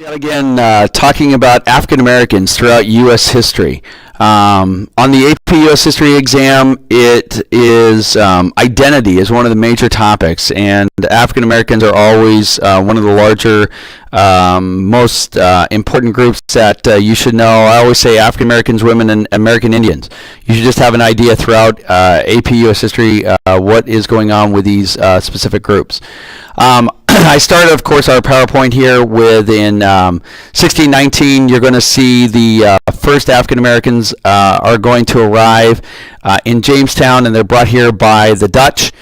Again, talking about African Americans throughout U.S. history. On the AP U.S. History exam, it is identity is one of the major topics, and African Americans are always one of the larger, most important groups that you should know. I always say African Americans, women, and American Indians. You should just have an idea throughout AP U.S. History what is going on with these specific groups. I started, of course, our PowerPoint here with in 1619. You're going to see the first African Americans are going to arrive in Jamestown, and they're brought here by the Dutch.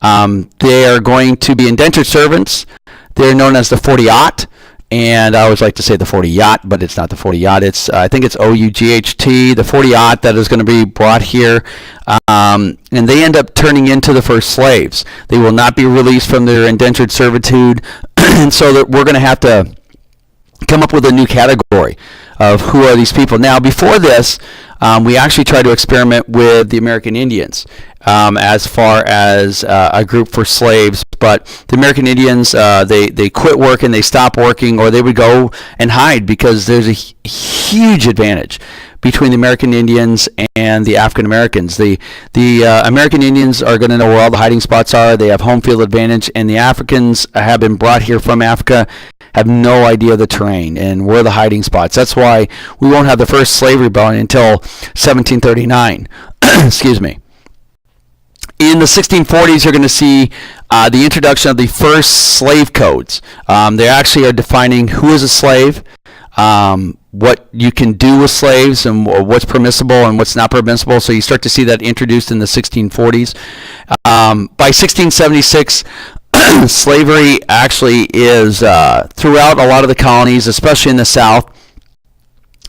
They are going to be indentured servants. They're known as the 40 and I always like to say the 40 yacht, but it's not the 40 yacht. It's I think it's OUGHT, the 40 that is going to be brought here, and they end up turning into the first slaves. They will not be released from their indentured servitude, and so that we're going to have to come up with a new category of who are these people. Now, before this, we actually tried to experiment with the American Indians as far as a group for slaves, but the American Indians, they quit working, they stopped working, or they would go and hide because there's a huge advantage between the American Indians and the African Americans. The American Indians are going to know where all the hiding spots are. They have home field advantage, and the Africans have been brought here from Africa, have no idea the terrain and where the hiding spots. That's why we won't have the first slave rebellion until 1739. Excuse me. In the 1640s, you're going to see the introduction of the first slave codes. They actually are defining who is a slave, what you can do with slaves, and what's permissible and what's not permissible. So you start to see that introduced in the 1640s. By 1676, slavery actually is throughout a lot of the colonies, especially in the South,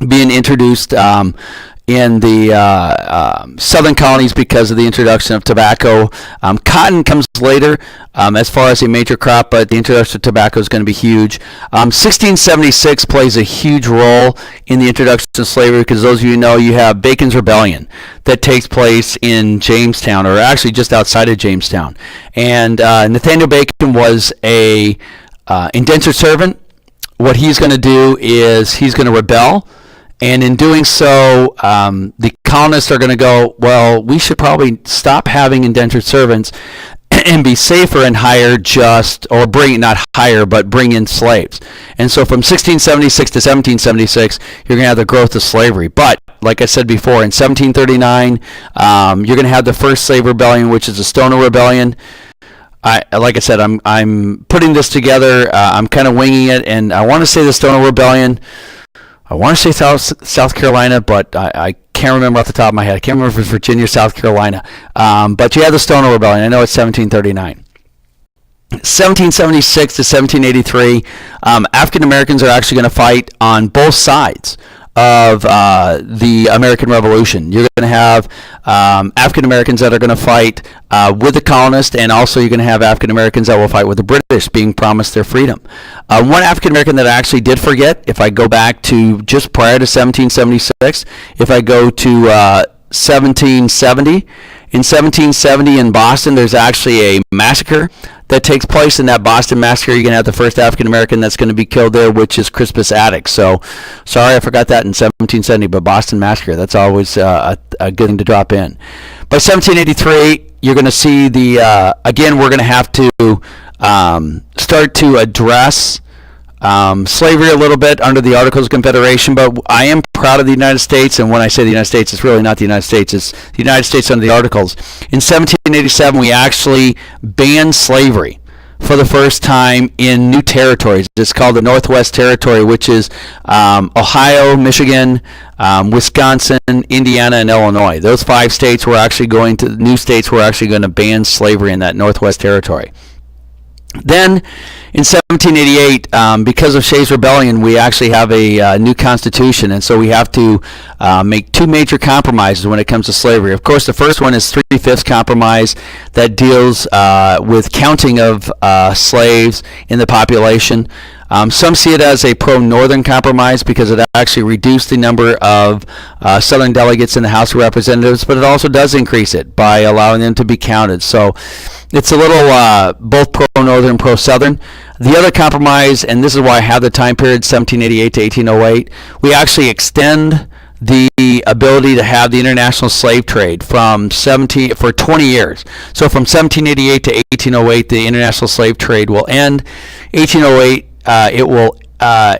being introduced in the southern colonies because of the introduction of tobacco. Cotton comes later as far as a major crop, but the introduction of tobacco is going to be huge. 1676 plays a huge role in the introduction of slavery because those of you know, you have Bacon's Rebellion that takes place in Jamestown, or actually just outside of Jamestown. And Nathaniel Bacon was a indentured servant. What he's going to do is he's going to rebel. And in doing so, the colonists are going to go, well, we should probably stop having indentured servants and be safer and hire not hire, but bring in slaves. And so from 1676 to 1776, you're going to have the growth of slavery. But like I said before, in 1739, you're going to have the first slave rebellion, which is the Stono Rebellion. Like I said, I'm putting this together. I'm kind of winging it, and I want to say the Stono Rebellion. I want to say South Carolina, but I can't remember off the top of my head. I can't remember if it's Virginia or South Carolina. But you have the Stono Rebellion. I know it's 1739. 1776 to 1783, African Americans are actually going to fight on both sides of the American Revolution. You're going to have African Americans that are going to fight with the colonists, and also you're going to have African Americans that will fight with the British, being promised their freedom. One African American that I actually did forget, if I go back to just prior to 1776, if I go to 1770, in 1770 in Boston, there's actually a massacre that takes place. In that Boston massacre, you're going to have the first African American that's going to be killed there, which is Crispus Attucks. So, sorry I forgot that in 1770, but Boston massacre, that's always a good thing to drop in. By 1783, you're going to see again, we're going to have to start to address slavery a little bit under the Articles of Confederation, but I am proud of the United States, and when I say the United States, it's really not the United States, it's the United States under the Articles. In 1787, we actually banned slavery for the first time in new territories. It's called the Northwest Territory, which is Ohio, Michigan, Wisconsin, Indiana, and Illinois. Those 5 states were actually new states were actually going to ban slavery in that Northwest Territory. Then, in 1788, because of Shays' Rebellion, we actually have a new constitution, and so we have to make 2 major compromises when it comes to slavery. Of course, the first one is 3/5 compromise that deals with counting of slaves in the population. Some see it as a pro-Northern compromise because it actually reduced the number of Southern delegates in the House of Representatives, but it also does increase it by allowing them to be counted. So it's a little both pro-Northern, pro-Southern. The other compromise, and this is why I have the time period 1788 to 1808, we actually extend the ability to have the international slave trade for 20 years. So from 1788 to 1808, the international slave trade will end. 1808, it will,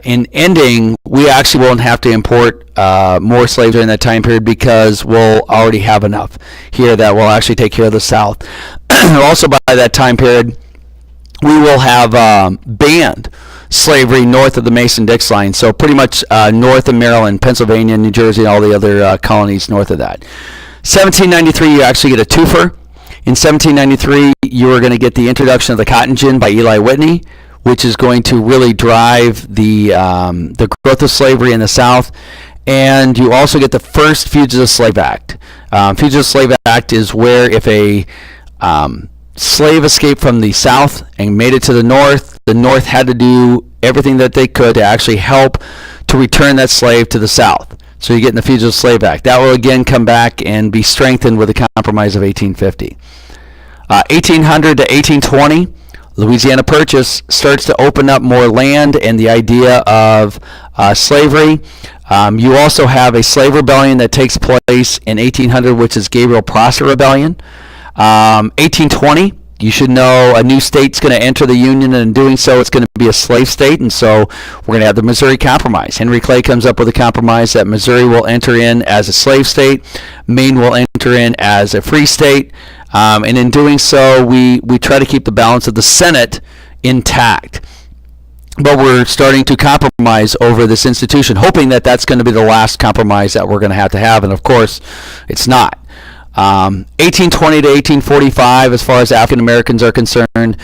in ending, we actually won't have to import more slaves during that time period because we'll already have enough here that will actually take care of the South. Also, by that time period, we will have banned slavery north of the Mason-Dix line, so pretty much north of Maryland, Pennsylvania, New Jersey, all the other colonies north of that. 1793, you actually get a twofer. In 1793, you are going to get the introduction of the cotton gin by Eli Whitney, which is going to really drive the growth of slavery in the South. And you also get the first Fugitive Slave Act. Fugitive Slave Act is where if a slave escaped from the South and made it to the North had to do everything that they could to actually help to return that slave to the South. So you get in the Fugitive Slave Act. That will again come back and be strengthened with the Compromise of 1850. 1800 to 1820, Louisiana Purchase starts to open up more land and the idea of slavery. You also have a slave rebellion that takes place in 1800, which is Gabriel Prosser Rebellion. 1820, you should know a new state's going to enter the Union, and in doing so, it's going to be a slave state, and so we're going to have the Missouri Compromise. Henry Clay comes up with a compromise that Missouri will enter in as a slave state, Maine will enter in as a free state, and in doing so, we try to keep the balance of the Senate intact. But we're starting to compromise over this institution, hoping that that's going to be the last compromise that we're going to have, and of course, it's not. 1820 to 1845, as far as African Americans are concerned,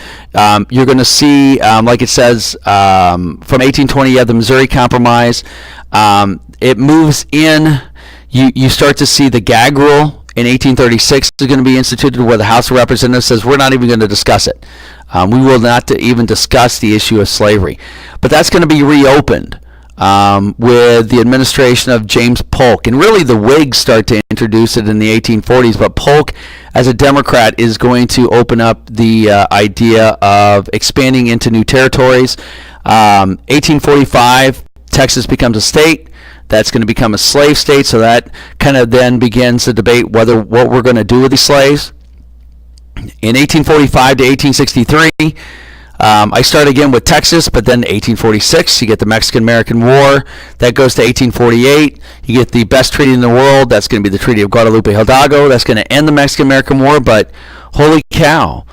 you're going to see, like it says, from 1820 you have the Missouri Compromise. It moves in. You start to see the gag rule in 1836 is going to be instituted, where the House of Representatives says we're not even going to discuss it. We will not even discuss the issue of slavery. But that's going to be reopened with the administration of James Polk. And really the Whigs start to introduce it in the 1840s, but Polk, as a Democrat, is going to open up the idea of expanding into new territories. 1845, Texas becomes a state. That's going to become a slave state, so that kind of then begins the debate what we're going to do with these slaves. In 1845 to 1863, I start again with Texas, but then 1846, you get the Mexican-American War. That goes to 1848. You get the best treaty in the world. That's going to be the Treaty of Guadalupe Hidalgo. That's going to end the Mexican-American War, but holy cow,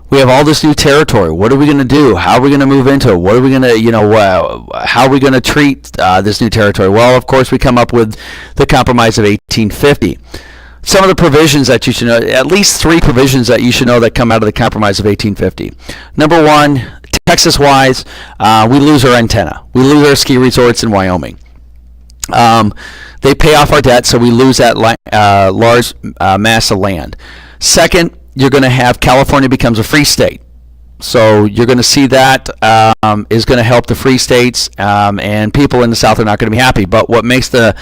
we have all this new territory. What are we going to do? How are we going to move into it? What are we going to, how are we going to treat this new territory? Well, of course, we come up with the Compromise of 1850. Some of the provisions that you should know, at least 3 provisions that you should know that come out of the Compromise of 1850. Number 1, Texas-wise, we lose our antenna. We lose our ski resorts in Wyoming. They pay off our debt, so we lose that large mass of land. Second, you're going to have California becomes a free state. So you're going to see that is going to help the free states, and people in the South are not going to be happy. But what makes the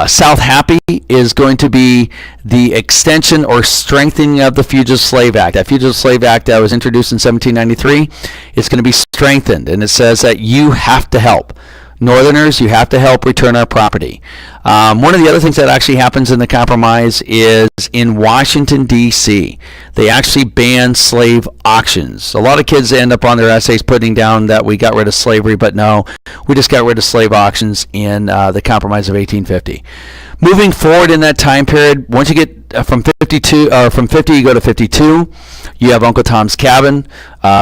South happy is going to be the extension or strengthening of the Fugitive Slave Act. That Fugitive Slave Act that was introduced in 1793 is going to be strengthened, and it says that you have to help. Northerners, you have to help return our property. One of the other things that actually happens in the compromise is in Washington, D.C., they actually ban slave auctions. A lot of kids end up on their essays putting down that we got rid of slavery, but no, we just got rid of slave auctions in the Compromise of 1850. Moving forward in that time period, once you get from 50 you go to 52. You have Uncle Tom's Cabin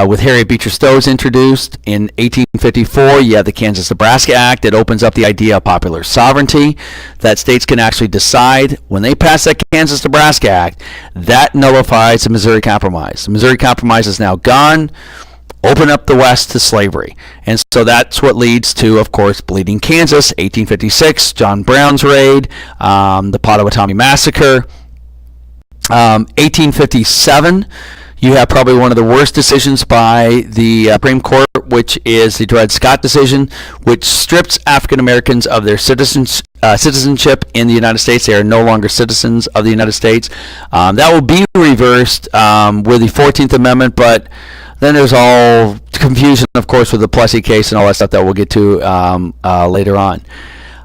with Harriet Beecher Stowe's introduced. In 1854, you have the Kansas-Nebraska Act. It opens up the idea of popular sovereignty, that states can actually decide. When they pass that Kansas-Nebraska Act, that nullifies the Missouri Compromise. The Missouri Compromise is now gone. Open up the West to slavery. And so that's what leads to, of course, Bleeding Kansas, 1856, John Brown's raid, the Pottawatomie Massacre. 1857, You have probably one of the worst decisions by the Supreme Court, which is the Dred Scott decision, which strips African Americans of their citizenship in the United States. They are no longer citizens of the United States. That will be reversed with the 14th Amendment, but then there's all confusion, of course, with the Plessy case and all that stuff that we'll get to later on.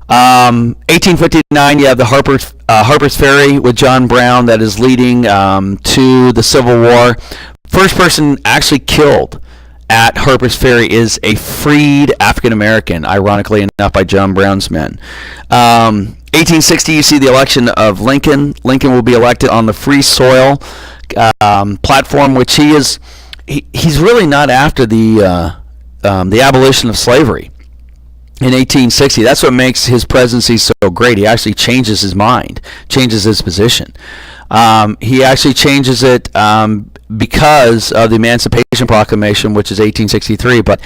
1859, you have the Harper's Ferry with John Brown that is leading to the Civil War. First person actually killed at Harper's Ferry is a freed African American, ironically enough, by John Brown's men. 1860, you see the election of Lincoln. Lincoln will be elected on the Free Soil platform, which he's really not after the abolition of slavery. In 1860, that's what makes his presidency so great. He actually changes his mind, changes his position. He actually changes it because of the Emancipation Proclamation, which is 1863. But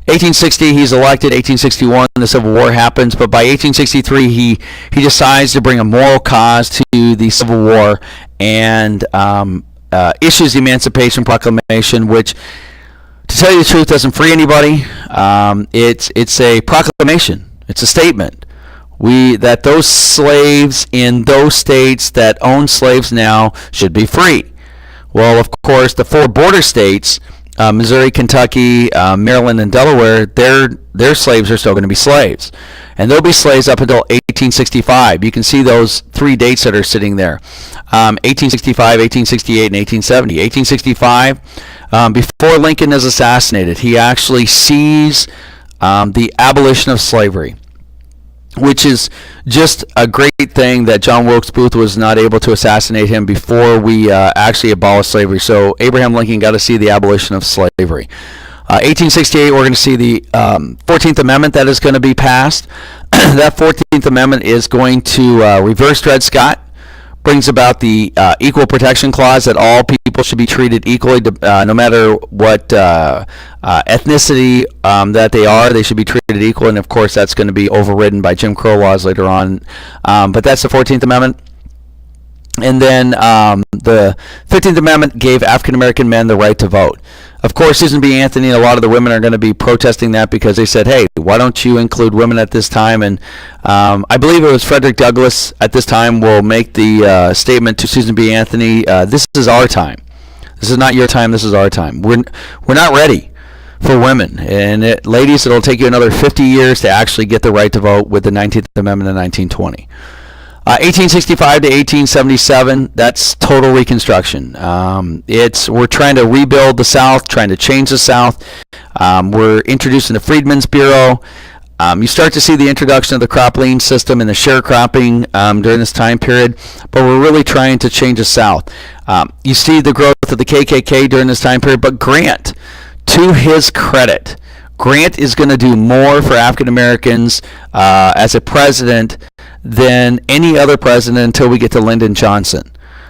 1860, he's elected. 1861, the Civil War happens. But by 1863, he decides to bring a moral cause to the Civil War and issues the Emancipation Proclamation, which, to tell you the truth, doesn't free anybody. It's a proclamation. It's a statement. That those slaves in those states that own slaves now should be free. Well, of course, the four border states, Missouri, Kentucky, Maryland, and Delaware, their slaves are still going to be slaves. And they'll be slaves up until 1865. You can see those three dates that are sitting there. 1865, 1868, and 1870. 1865, before Lincoln is assassinated, he actually sees the abolition of slavery, which is just a great thing that John Wilkes Booth was not able to assassinate him before we actually abolished slavery. So Abraham Lincoln got to see the abolition of slavery. 1868, we're going to see the 14th Amendment that is going to be passed. That 14th Amendment is going to reverse Dred Scott, brings about the Equal Protection Clause, that all people should be treated equally, no matter what ethnicity that they are. They should be treated equal, and of course that's going to be overridden by Jim Crow laws later on. But that's the 14th Amendment. And then the 15th Amendment gave African American men the right to vote. Of course, Susan B. Anthony and a lot of the women are going to be protesting that because they said, hey, why don't you include women at this time? And I believe it was Frederick Douglass at this time will make the statement to Susan B. Anthony, this is our time. This is not your time, this is our time. We're not ready for women. And ladies, it'll take you another 50 years to actually get the right to vote with the 19th Amendment in 1920. 1865 to 1877, that's total Reconstruction. We're trying to rebuild the South, trying to change the South. We're introducing the Freedmen's Bureau. You start to see the introduction of the crop lien system and the sharecropping during this time period, but we're really trying to change the South. You see the growth of the KKK during this time period, but Grant, to his credit, Grant is going to do more for African Americans as a president than any other president until we get to Lyndon Johnson.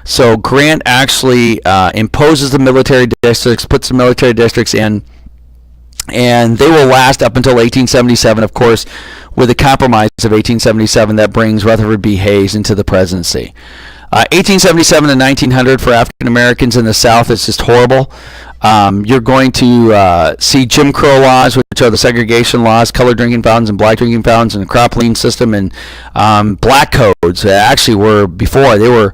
So Grant actually imposes the military districts, puts the military districts in, and they will last up until 1877, of course, with the compromise of 1877 that brings Rutherford B. Hayes into the presidency. 1877 to 1900 for African Americans in the South is just horrible. You're going to see Jim Crow laws, which are the segregation laws, colored drinking fountains and black drinking fountains, and the crop lien system, and black codes actually were before. They were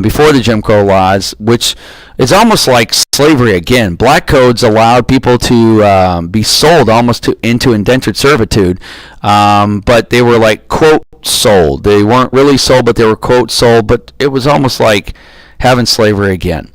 before the Jim Crow laws, which is almost like slavery again. Black codes allowed people to be sold almost into indentured servitude, but they were like, quote, sold. They weren't really sold, but they were, quote, sold, but it was almost like having slavery again.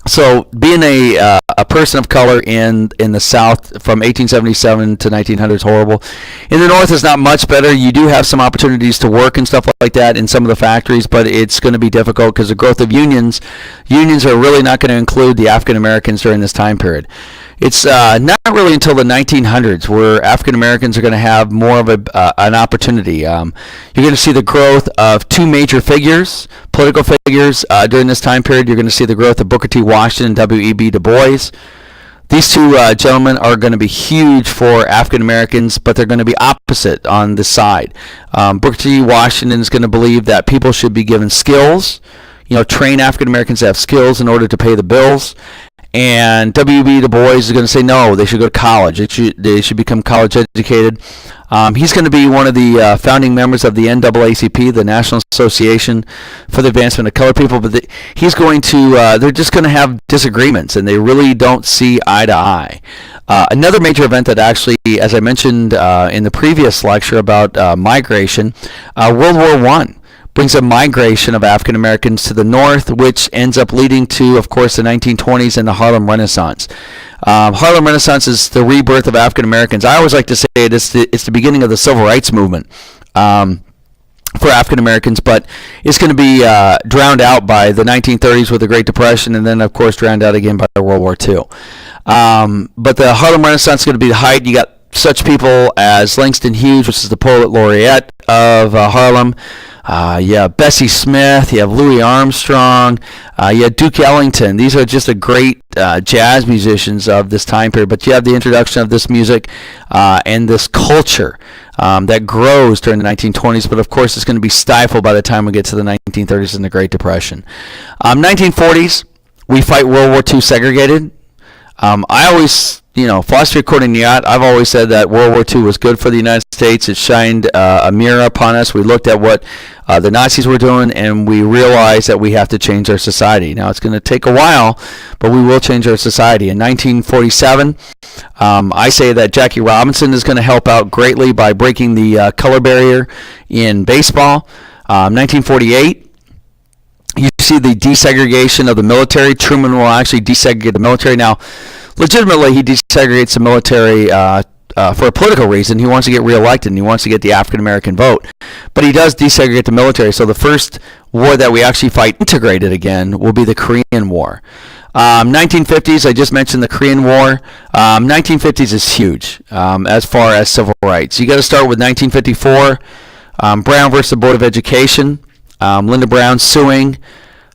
So being a person of color in the South from 1877 to 1900 is horrible. In the North, it's not much better. You do have some opportunities to work and stuff like that in some of the factories, but it's going to be difficult because the growth of unions are really not going to include the African Americans during this time period. It's not really until the 1900s where African Americans are going to have more of an opportunity. You're going to see the growth of two major figures, political figures, during this time period. You're going to see the growth of Booker T. Washington and W.E.B. Du Bois. These two gentlemen are going to be huge for African Americans, but they're going to be opposite on this side. Booker T. Washington is going to believe that people should be given skills. train African Americans to have skills in order to pay the bills. And W.B. Du Bois is going to say no, they should go to college. They should become college educated. He's going to be one of the founding members of the NAACP, the National Association for the Advancement of Colored People. But he's going to, they're just going to have disagreements, and they really don't see eye to eye. Another major event that actually, as I mentioned in the previous lecture about migration, World War I brings a migration of African Americans to the north, which ends up leading to, of course, the 1920s and the Harlem Renaissance. Harlem Renaissance is the rebirth of African Americans. I always like to say it's the beginning of the civil rights movement for African Americans, but it's going to be drowned out by the 1930s with the Great Depression, and then, of course, drowned out again by World War II. But the Harlem Renaissance is going to be the height. You got such people as Langston Hughes, which is the poet laureate of Harlem. You have Bessie Smith, you have Louis Armstrong, you have Duke Ellington. These are just the great jazz musicians of this time period. But you have the introduction of this music and this culture that grows during the 1920s. But of course, it's going to be stifled by the time we get to the 1930s and the Great Depression. 1940s, we fight World War II segregated. I always, philosophy according to Nyat, I've always said that World War II was good for the United States. It shined a mirror upon us. We looked at what the Nazis were doing, and we realized that we have to change our society. Now, it's going to take a while, but we will change our society. In 1947, I say that Jackie Robinson is going to help out greatly by breaking the color barrier in baseball. 1948. You see the desegregation of the military. Truman will actually desegregate the military. Now, legitimately, he desegregates the military for a political reason. He wants to get reelected, and he wants to get the African-American vote. But he does desegregate the military. So the first war that we actually fight integrated again will be the Korean War. 1950s, I just mentioned the Korean War. 1950s is huge as far as civil rights. You got to start with 1954, Brown versus the Board of Education. Linda Brown suing.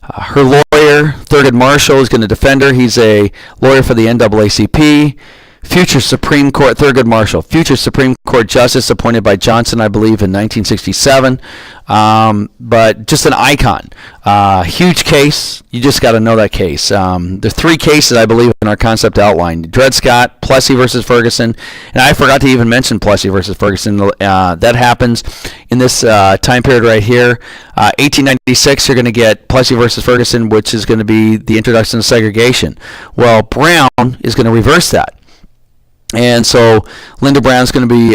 Her lawyer, Thurgood Marshall, is going to defend her. He's a lawyer for the NAACP. Future Supreme Court, Thurgood Marshall, future Supreme Court Justice appointed by Johnson, I believe, in 1967. But just an icon. Huge case. You just got to know that case. There are three cases, I believe, in our concept outline. Dred Scott, Plessy versus Ferguson. And I forgot to even mention Plessy versus Ferguson. That happens in this time period right here. 1896, you're going to get Plessy versus Ferguson, which is going to be the introduction of segregation. Well, Brown is going to reverse that. And so Linda Brown's going to be,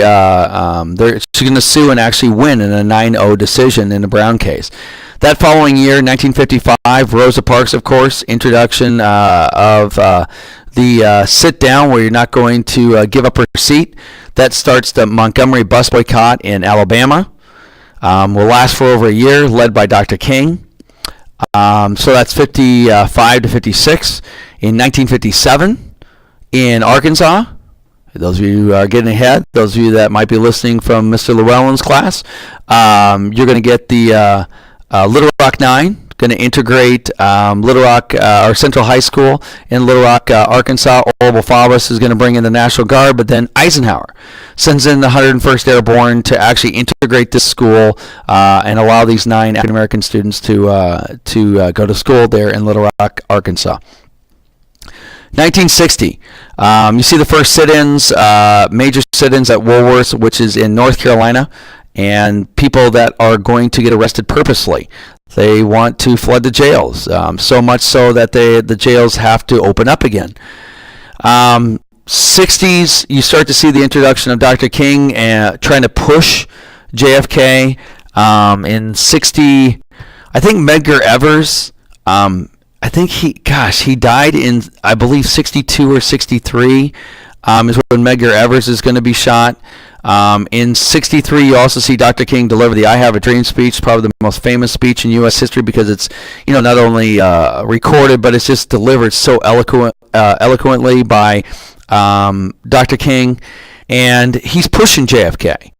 she's going to sue and actually win in a 9-0 decision in the Brown case. That following year, 1955, Rosa Parks, of course, introduction of the sit-down where you're not going to give up her seat. That starts the Montgomery bus boycott in Alabama. Will last for over a year, led by Dr. King. So that's 55 to 56. In 1957, in Arkansas, those of you who are getting ahead, those of you that might be listening from Mr. Llewellyn's class, you're going to get the Little Rock 9, going to integrate Little Rock, or Central High School in Little Rock, Arkansas. Orville Faubus is going to bring in the National Guard, but then Eisenhower sends in the 101st Airborne to actually integrate this school and allow these 9 African American students to go to school there in Little Rock, Arkansas. 1960, you see the first sit-ins, major sit-ins at Woolworths, which is in North Carolina, and people that are going to get arrested purposely. They want to flood the jails, so much so that the jails have to open up again. 60s, you start to see the introduction of Dr. King trying to push JFK. In 60, I think Medgar Evers, I think he died in, I believe, 62 or 63 is when Medgar Evers is going to be shot. In 63, you also see Dr. King deliver the I Have a Dream speech, probably the most famous speech in U.S. history because it's, not only recorded, but it's just delivered so eloquently by Dr. King. And he's pushing JFK.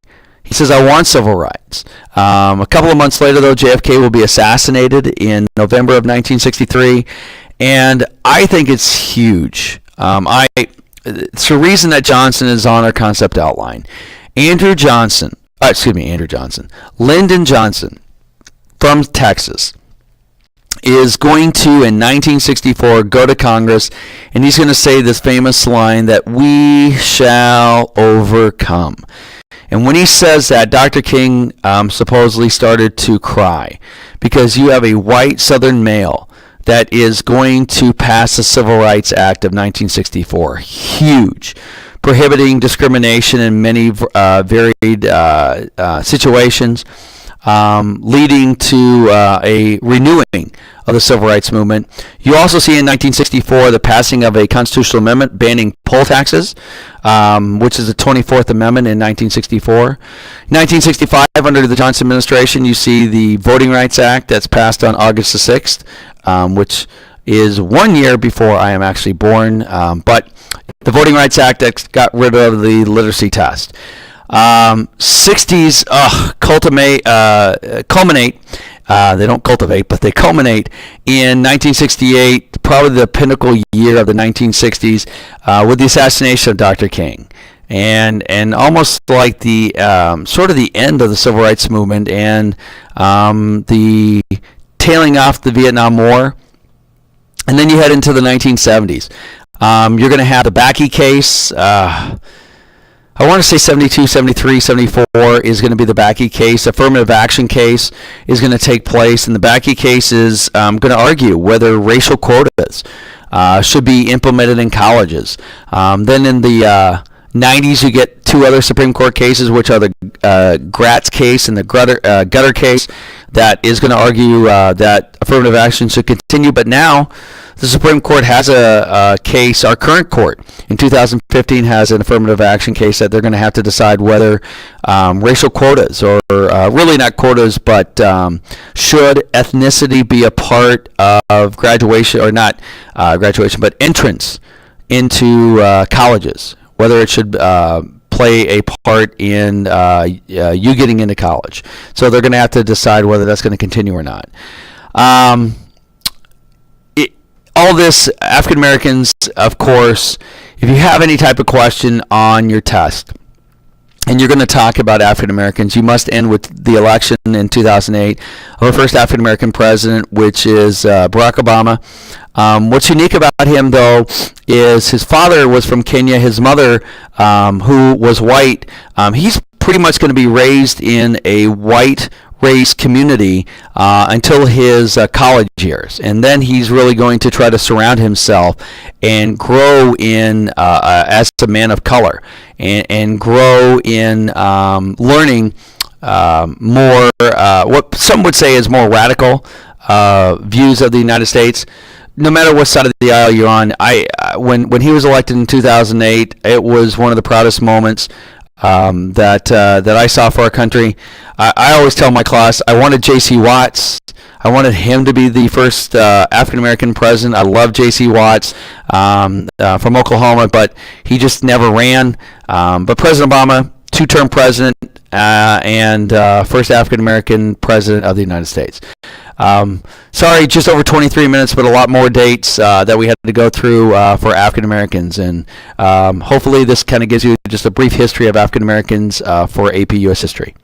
He says, I want civil rights. A couple of months later, though, JFK will be assassinated in November of 1963, and I think it's huge. It's the reason that Johnson is on our concept outline. Lyndon Johnson from Texas is going to, in 1964, go to Congress, and he's going to say this famous line that we shall overcome. And when he says that, Dr. King supposedly started to cry, because you have a white Southern male that is going to pass the Civil Rights Act of 1964. Huge. Prohibiting discrimination in many varied situations, leading to a renewing of the Civil Rights Movement. You also see in 1964 the passing of a constitutional amendment banning poll taxes, which is the 24th Amendment in 1964. 1965, under the Johnson administration, you see the Voting Rights Act that's passed on August the 6th, which is 1 year before I am actually born, but the Voting Rights Act that got rid of the literacy test. 60s culminate. They don't cultivate, but they culminate in 1968, probably the pinnacle year of the 1960s, with the assassination of Dr. King, and almost like the sort of the end of the Civil Rights Movement and the tailing off the Vietnam War. And then you head into the 1970s. You're going to have the Bakke case. I want to say 72, 73, 74 is going to be the Bakke case. Affirmative action case is going to take place, and the Bakke case is going to argue whether racial quotas should be implemented in colleges. Then in the 90s, you get two other Supreme Court cases, which are the Gratz case and the Gutter case, that is going to argue that affirmative action should continue. But now the Supreme Court has a case, our current court in 2015 has an affirmative action case that they're going to have to decide whether racial quotas, or really not quotas, but should ethnicity be a part of graduation, or not graduation, but entrance into colleges, whether it should play a part in you getting into college. So they're going to have to decide whether that's going to continue or not. All this, African Americans, of course, if you have any type of question on your test, and you're going to talk about African Americans, you must end with the election in 2008 of our first African American president, which is Barack Obama. What's unique about him, though, is his father was from Kenya. His mother, who was white, he's pretty much going to be raised in a white race community until his college years, and then he's really going to try to surround himself and grow in as a man of color, and grow in learning more what some would say is more radical views of the United States. No matter what side of the aisle you're on, when he was elected in 2008, it was one of the proudest moments that I saw for our country. I always tell my class, I wanted J.C. Watts. I wanted him to be the first African-American president. I love J.C. Watts from Oklahoma, but he just never ran. But President Obama, two-term president, and first African-American president of the United States. Sorry, just over 23 minutes, but a lot more dates that we had to go through for African Americans, and hopefully this kind of gives you just a brief history of African Americans for AP US History.